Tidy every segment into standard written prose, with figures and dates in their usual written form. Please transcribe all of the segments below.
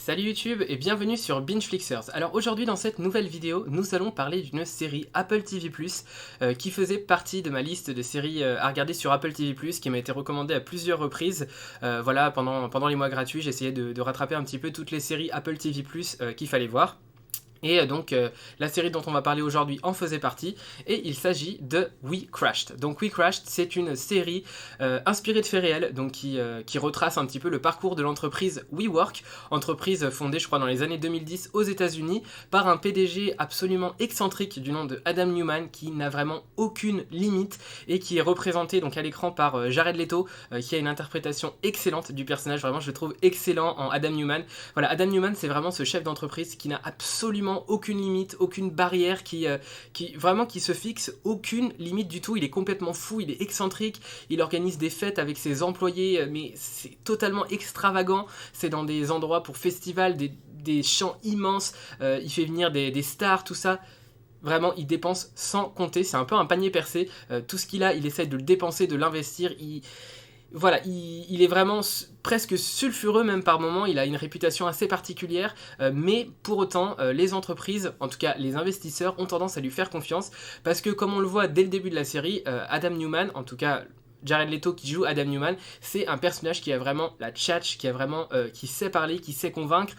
Salut YouTube et bienvenue sur BingeFlixers. Alors aujourd'hui dans cette nouvelle vidéo, nous allons parler d'une série Apple TV+, qui faisait partie de ma liste de séries à regarder sur Apple TV+, qui m'a été recommandée à plusieurs reprises. Voilà, pendant les mois gratuits, j'essayais de rattraper un petit peu toutes les séries Apple TV+, qu'il fallait voir. Et donc la série dont on va parler aujourd'hui en faisait partie, et il s'agit de We Crashed. Donc We Crashed, c'est une série inspirée de faits réels, donc qui retrace un petit peu le parcours de l'entreprise WeWork, entreprise fondée je crois dans les années 2010 aux États-Unis par un PDG absolument excentrique du nom de Adam Newman, qui n'a vraiment aucune limite et qui est représenté donc à l'écran par Jared Leto, qui a une interprétation excellente du personnage. Vraiment je le trouve excellent en Adam Newman. Voilà, Adam Newman c'est vraiment ce chef d'entreprise qui n'a absolument aucune limite, aucune barrière, qui se fixe aucune limite du tout. Il est complètement fou, il est excentrique, il organise des fêtes avec ses employés, mais c'est totalement extravagant. C'est dans des endroits pour festivals, des champs immenses, il fait venir des stars, tout ça. Vraiment, il dépense sans compter, c'est un peu un panier percé. Tout ce qu'il a, il essaie de le dépenser, de l'investir. Voilà, il est vraiment presque sulfureux même par moments, il a une réputation assez particulière, mais pour autant, les entreprises, en tout cas les investisseurs, ont tendance à lui faire confiance, parce que comme on le voit dès le début de la série, Adam Newman, en tout cas Jared Leto qui joue Adam Newman, c'est un personnage qui a vraiment la tchatch, qui sait parler, qui sait convaincre,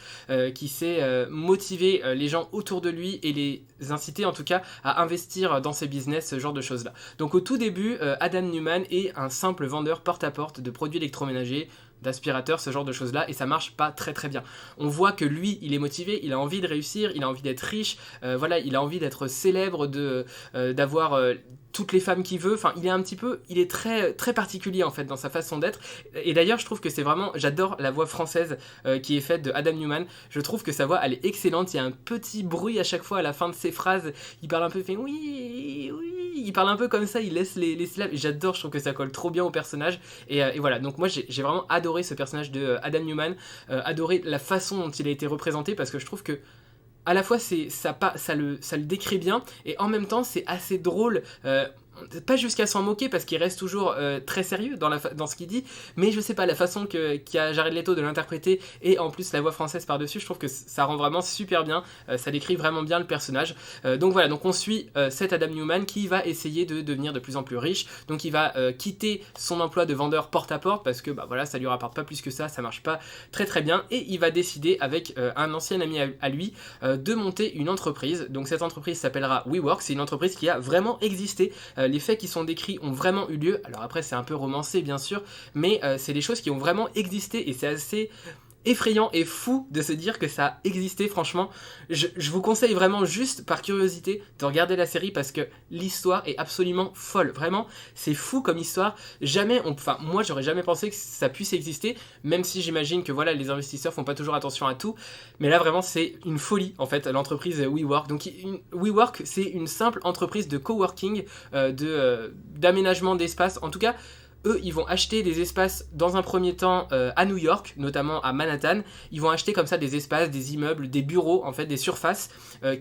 qui sait motiver les gens autour de lui et les inciter en tout cas à investir dans ses business, ce genre de choses là. Donc au tout début, Adam Newman est un simple vendeur porte-à-porte de produits électroménagers, d'aspirateurs, ce genre de choses là, et ça marche pas très très bien. On voit que lui, il est motivé, il a envie de réussir, il a envie d'être riche, voilà, il a envie d'être célèbre, d'avoir toutes les femmes qu'il veut. Enfin, il est très très particulier en fait dans sa façon d'être. Et d'ailleurs, je trouve que c'est vraiment, j'adore la voix française qui est faite de Adam Newman. Je trouve que sa voix, elle est excellente. Il y a un petit bruit à chaque fois à la fin de ses phrases. Il parle un peu, il fait oui, oui. Il parle un peu comme ça, il laisse les syllabes. J'adore, je trouve que ça colle trop bien au personnage. Et voilà, donc moi j'ai vraiment adoré ce personnage de Adam Newman, adoré la façon dont il a été représenté, parce que je trouve que à la fois ça le décrit bien, et en même temps c'est assez drôle, pas jusqu'à s'en moquer parce qu'il reste toujours très sérieux dans ce qu'il dit, mais je sais pas, la façon qu'a Jared Leto de l'interpréter, et en plus la voix française par-dessus, je trouve que ça rend vraiment super bien, ça décrit vraiment bien le personnage. Donc voilà, donc on suit cet Adam Newman qui va essayer de devenir de plus en plus riche. Donc il va quitter son emploi de vendeur porte-à-porte parce que bah voilà, ça lui rapporte pas plus que ça marche pas très très bien, et il va décider avec un ancien ami à lui de monter une entreprise. Donc cette entreprise s'appellera WeWork, c'est une entreprise qui a vraiment existé. Les faits qui sont décrits ont vraiment eu lieu. Alors après c'est un peu romancé bien sûr, mais c'est des choses qui ont vraiment existé, et c'est assez effrayant et fou de se dire que ça a existé. Franchement, je vous conseille vraiment, juste par curiosité, de regarder la série, parce que l'histoire est absolument folle. Vraiment, c'est fou comme histoire. Moi j'aurais jamais pensé que ça puisse exister, même si j'imagine que voilà, les investisseurs font pas toujours attention à tout, mais là vraiment c'est une folie en fait, l'entreprise WeWork. Donc WeWork, c'est une simple entreprise de coworking, d'aménagement d'espace. En tout cas, eux, ils vont acheter des espaces dans un premier temps à New York, notamment à Manhattan. Ils vont acheter comme ça des espaces, des immeubles, des bureaux, en fait, des surfaces,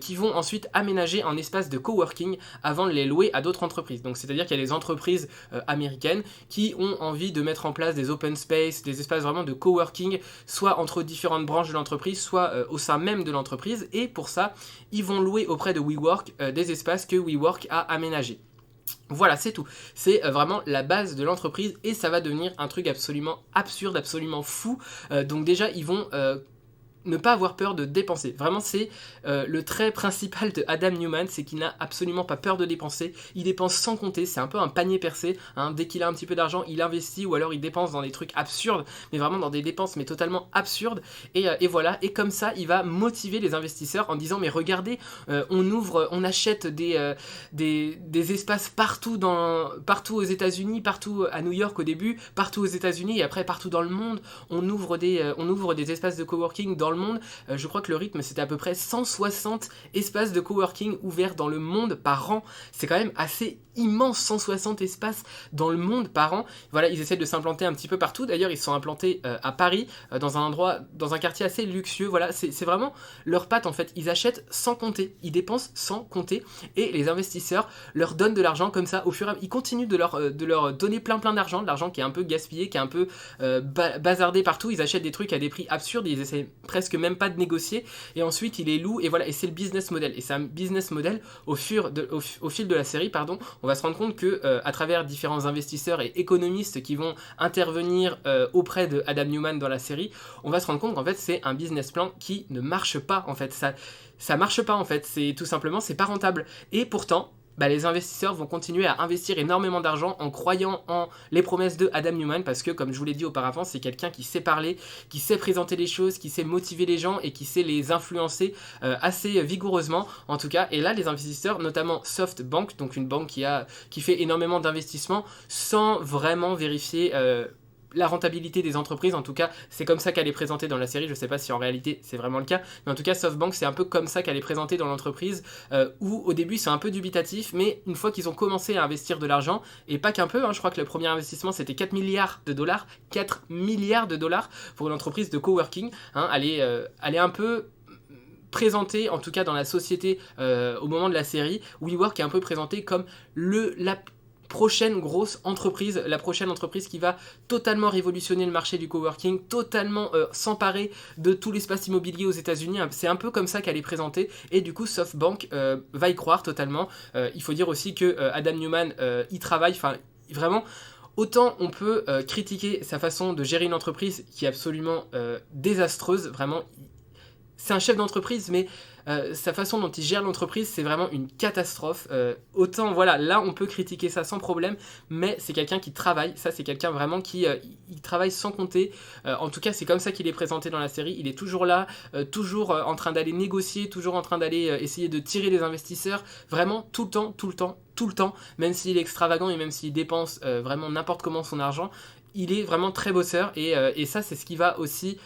qui vont ensuite aménager en espace de coworking avant de les louer à d'autres entreprises. Donc, c'est-à-dire qu'il y a des entreprises américaines qui ont envie de mettre en place des open space, des espaces vraiment de coworking, soit entre différentes branches de l'entreprise, soit au sein même de l'entreprise. Et pour ça, ils vont louer auprès de WeWork des espaces que WeWork a aménagés. Voilà, c'est tout. C'est vraiment la base de l'entreprise, et ça va devenir un truc absolument absurde, absolument fou. Donc déjà, ils vont ne pas avoir peur de dépenser. Vraiment, c'est le trait principal de Adam Newman, c'est qu'il n'a absolument pas peur de dépenser. Il dépense sans compter, c'est un peu un panier percé, hein. Dès qu'il a un petit peu d'argent, il investit, ou alors il dépense dans des trucs absurdes, mais vraiment dans des dépenses mais totalement absurdes. Et voilà, et comme ça, il va motiver les investisseurs en disant mais regardez, on achète des espaces partout aux États-Unis, partout à New York au début, partout aux États-Unis, et après partout dans le monde. On ouvre des espaces de coworking dans le monde. Je crois que le rythme c'était à peu près 160 espaces de coworking ouverts dans le monde par an. C'est quand même assez immense, 160 espaces dans le monde par an. Voilà, ils essaient de s'implanter un petit peu partout. D'ailleurs, ils sont implantés à Paris, dans un quartier assez luxueux. Voilà, c'est vraiment leur patte en fait. Ils achètent sans compter, ils dépensent sans compter, et les investisseurs leur donnent de l'argent comme ça au fur et à mesure. Ils continuent de leur donner plein d'argent, de l'argent qui est un peu gaspillé, qui est un peu bazardé partout. Ils achètent des trucs à des prix absurdes, ils essaient presque presque même pas de négocier, et ensuite il les loue, et voilà, et c'est le business model. Et c'est un business model au fil de la série, pardon, on va se rendre compte que à travers différents investisseurs et économistes qui vont intervenir auprès de Adam Newman dans la série, on va se rendre compte qu'en fait c'est un business plan qui ne marche pas en fait. Ça marche pas en fait, c'est tout simplement, c'est pas rentable. Et pourtant, bah, les investisseurs vont continuer à investir énormément d'argent en croyant en les promesses de Adam Newman, parce que comme je vous l'ai dit auparavant, c'est quelqu'un qui sait parler, qui sait présenter les choses, qui sait motiver les gens et qui sait les influencer assez vigoureusement en tout cas. Et là les investisseurs, notamment SoftBank, donc une banque qui fait énormément d'investissements sans vraiment vérifier la rentabilité des entreprises, en tout cas c'est comme ça qu'elle est présentée dans la série, je sais pas si en réalité c'est vraiment le cas, mais en tout cas SoftBank c'est un peu comme ça qu'elle est présentée dans l'entreprise, où au début c'est un peu dubitatif, mais une fois qu'ils ont commencé à investir de l'argent, et pas qu'un peu, hein, je crois que le premier investissement c'était 4 milliards de dollars, 4 milliards de dollars pour une entreprise de coworking, hein, elle est un peu présenté, en tout cas dans la société au moment de la série, WeWork est un peu présenté comme la prochaine grosse entreprise, la prochaine entreprise qui va totalement révolutionner le marché du coworking, totalement s'emparer de tout l'espace immobilier aux États-Unis. C'est un peu comme ça qu'elle est présentée, et du coup SoftBank va y croire totalement. Il faut dire aussi que Adam Newman y travaille, enfin vraiment. Autant on peut critiquer sa façon de gérer une entreprise qui est absolument désastreuse, vraiment. C'est un chef d'entreprise, mais sa façon dont il gère l'entreprise, c'est vraiment une catastrophe. Autant, voilà, là, on peut critiquer ça sans problème, mais c'est quelqu'un qui travaille. Ça, c'est quelqu'un vraiment qui il travaille sans compter. En tout cas, c'est comme ça qu'il est présenté dans la série. Il est toujours là, toujours en train d'aller négocier, toujours en train d'aller essayer de tirer les investisseurs. Vraiment, tout le temps, tout le temps, tout le temps. Même s'il est extravagant et même s'il dépense vraiment n'importe comment son argent, il est vraiment très bosseur, et ça c'est ce qui va aussi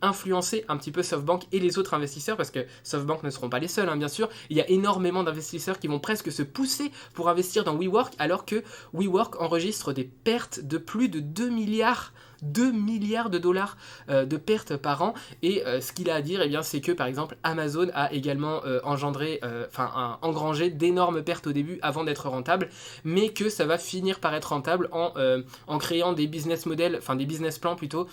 influencer un petit peu SoftBank et les autres investisseurs, parce que SoftBank ne seront pas les seuls, hein, bien sûr. Il y a énormément d'investisseurs qui vont presque se pousser pour investir dans WeWork, alors que WeWork enregistre des pertes de plus de 2 milliards de dollars de pertes par an. Et ce qu'il a à dire, eh bien, c'est que par exemple Amazon a également engrangé d'énormes pertes au début avant d'être rentable, mais que ça va finir par être rentable en créant des business models, enfin des business plans plutôt,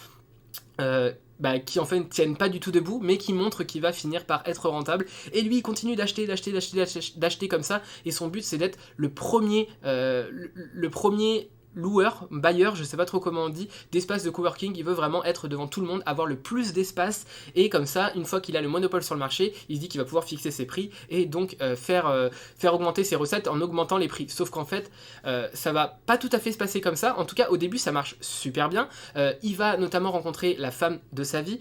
qui en fait ne tiennent pas du tout debout, mais qui montrent qu'il va finir par être rentable. Et lui il continue d'acheter comme ça, et son but c'est d'être le premier loueur, bailleur, je sais pas trop comment on dit, d'espace de coworking. Il veut vraiment être devant tout le monde, avoir le plus d'espace, et comme ça, une fois qu'il a le monopole sur le marché, il se dit qu'il va pouvoir fixer ses prix, et donc faire augmenter ses recettes en augmentant les prix. Sauf qu'en fait, ça va pas tout à fait se passer comme ça. En tout cas, au début, ça marche super bien. Il va notamment rencontrer la femme de sa vie,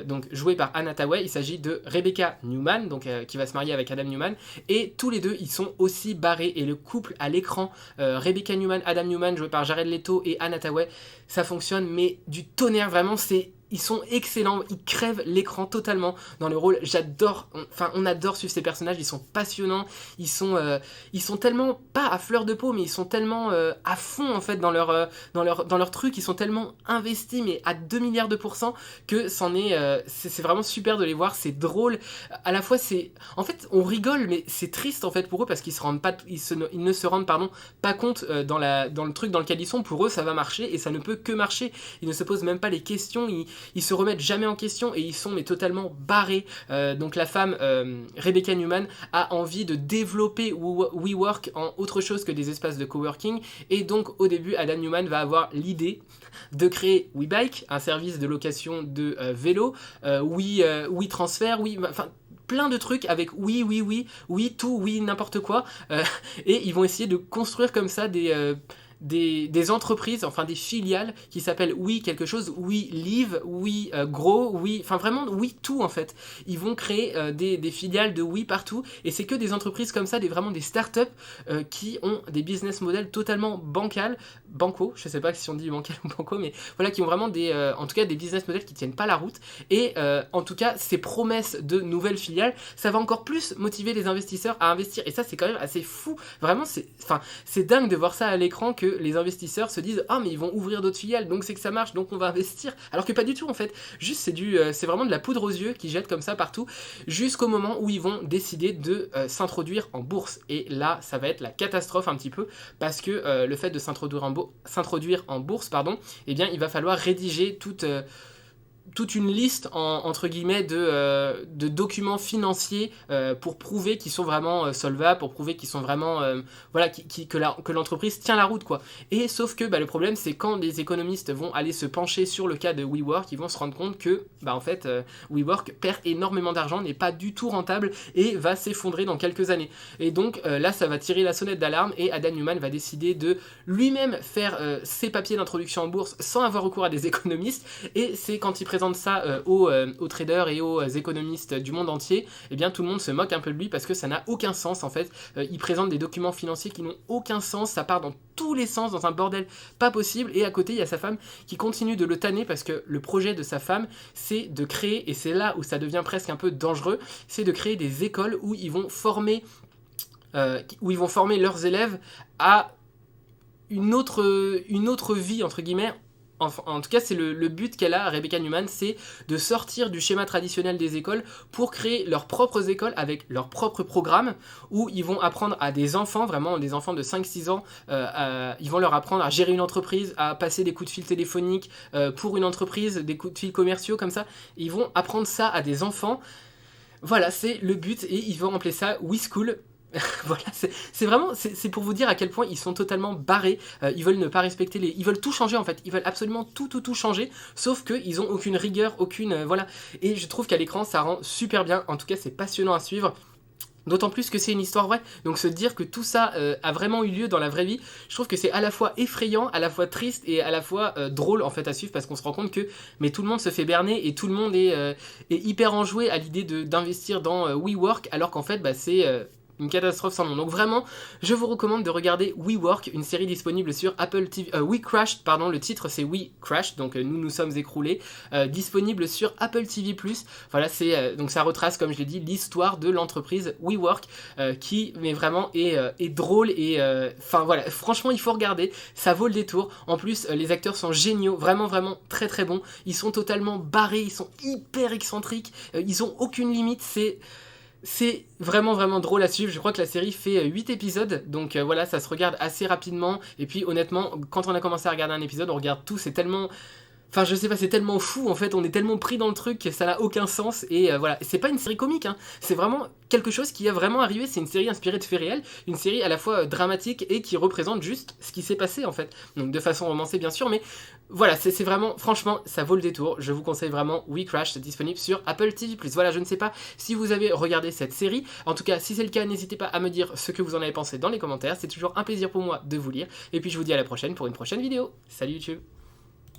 donc jouée par Anne Hathaway. Il s'agit de Rebecca Newman, donc qui va se marier avec Adam Newman, et tous les deux, ils sont aussi barrés, et le couple à l'écran, Rebecca Newman, Adam Newman, joué par Jared Leto et Anne Hathaway, ça fonctionne mais du tonnerre, vraiment. Ils sont excellents, ils crèvent l'écran totalement dans le rôle. On adore suivre ces personnages, ils sont passionnants, ils sont tellement pas à fleur de peau, mais ils sont tellement à fond en fait dans leur truc, ils sont tellement investis, mais à 2 milliards de pourcents, que c'est vraiment super de les voir. C'est drôle, à la fois en fait on rigole, mais c'est triste en fait pour eux, parce qu'ils ne se rendent pas compte dans le truc dans lequel ils sont. Pour eux ça va marcher, et ça ne peut que marcher. Ils ne se posent même pas les questions, ils se remettent jamais en question, et ils sont mais totalement barrés. Donc la femme Rebecca Newman a envie de développer WeWork en autre chose que des espaces de coworking, et donc au début Adam Newman va avoir l'idée de créer WeBike, un service de location de vélo, WeTransfer, plein de trucs avec oui, tout, oui, n'importe quoi, et ils vont essayer de construire comme ça des entreprises, enfin des filiales qui s'appellent Oui quelque chose, Oui Live, Oui Grow, Oui, enfin vraiment Oui tout en fait. Ils vont créer des filiales de Oui partout, et c'est que des entreprises comme ça, vraiment des startups qui ont des business models totalement banco, je sais pas si on dit bancal ou banco, mais voilà, qui ont vraiment en tout cas des business models qui tiennent pas la route. Et en tout cas ces promesses de nouvelles filiales, ça va encore plus motiver les investisseurs à investir, et ça c'est quand même assez fou, vraiment. C'est dingue de voir ça à l'écran, que les investisseurs se disent mais ils vont ouvrir d'autres filiales, donc c'est que ça marche, donc on va investir, alors que pas du tout en fait. Juste c'est vraiment de la poudre aux yeux qui jettent comme ça partout, jusqu'au moment où ils vont décider de s'introduire en bourse. Et là ça va être la catastrophe un petit peu, parce que le fait de s'introduire en bourse, eh bien il va falloir rédiger toute une liste entre guillemets de documents financiers pour prouver qu'ils sont vraiment solvables, pour prouver qu'ils sont vraiment voilà, que l'entreprise tient la route quoi. Et sauf que le problème c'est quand les économistes vont aller se pencher sur le cas de WeWork, ils vont se rendre compte que en fait WeWork perd énormément d'argent, n'est pas du tout rentable et va s'effondrer dans quelques années. Et donc là ça va tirer la sonnette d'alarme et Adam Neumann va décider de lui-même faire ses papiers d'introduction en bourse sans avoir recours à des économistes. Et c'est quand il présente ça aux traders et aux économistes du monde entier, et bien tout le monde se moque un peu de lui parce que ça n'a aucun sens en fait. Il présente des documents financiers qui n'ont aucun sens, ça part dans tous les sens, dans un bordel pas possible, et à côté il y a sa femme qui continue de le tanner parce que le projet de sa femme c'est de créer, et c'est là où ça devient presque un peu dangereux, c'est de créer des écoles où ils vont former leurs élèves à une autre vie entre guillemets. En tout cas, c'est le but qu'elle a, Rebecca Neumann, c'est de sortir du schéma traditionnel des écoles pour créer leurs propres écoles avec leurs propres programmes où ils vont apprendre à des enfants, vraiment des enfants de 5-6 ans, ils vont leur apprendre à gérer une entreprise, à passer des coups de fil téléphoniques pour une entreprise, des coups de fil commerciaux comme ça. Ils vont apprendre ça à des enfants. Voilà, c'est le but et ils vont appeler ça WeSchool. Voilà, c'est vraiment, c'est pour vous dire à quel point ils sont totalement barrés. Ils veulent ne pas respecter ils veulent tout changer en fait. Ils veulent absolument tout changer, sauf qu'ils ont aucune rigueur, aucune voilà. Et je trouve qu'à l'écran ça rend super bien. En tout cas, c'est passionnant à suivre. D'autant plus que c'est une histoire vraie. Donc se dire que tout ça a vraiment eu lieu dans la vraie vie, je trouve que c'est à la fois effrayant, à la fois triste et à la fois drôle en fait à suivre parce qu'on se rend compte que tout le monde se fait berner et tout le monde est hyper enjoué à l'idée d'investir dans WeWork alors qu'en fait c'est une catastrophe sans nom. Donc vraiment, je vous recommande de regarder WeWork, une série disponible sur Apple TV. We Crashed, pardon, le titre c'est We Crashed, donc nous sommes écroulés, disponible sur Apple TV+. Voilà, c'est donc ça retrace, comme je l'ai dit, l'histoire de l'entreprise WeWork, qui mais vraiment est drôle et enfin voilà, franchement il faut regarder, ça vaut le détour. En plus, les acteurs sont géniaux, vraiment très très bons. Ils sont totalement barrés, ils sont hyper excentriques, ils ont aucune limite. C'est vraiment drôle à suivre. Je crois que la série fait 8 épisodes, donc voilà, ça se regarde assez rapidement. Et puis honnêtement, quand on a commencé à regarder un épisode, on regarde tout, c'est tellement... Enfin, je sais pas, c'est tellement fou, en fait, on est tellement pris dans le truc que ça n'a aucun sens, et voilà. C'est pas une série comique, hein, c'est vraiment quelque chose qui a vraiment arrivé, c'est une série inspirée de faits réels, une série à la fois dramatique et qui représente juste ce qui s'est passé, en fait. Donc de façon romancée, bien sûr, mais voilà, c'est vraiment, franchement, ça vaut le détour. Je vous conseille vraiment We Crash, c'est disponible sur Apple TV+. Voilà, je ne sais pas si vous avez regardé cette série, en tout cas, si c'est le cas, n'hésitez pas à me dire ce que vous en avez pensé dans les commentaires, c'est toujours un plaisir pour moi de vous lire, et puis je vous dis à la prochaine pour une prochaine vidéo. Salut YouTube!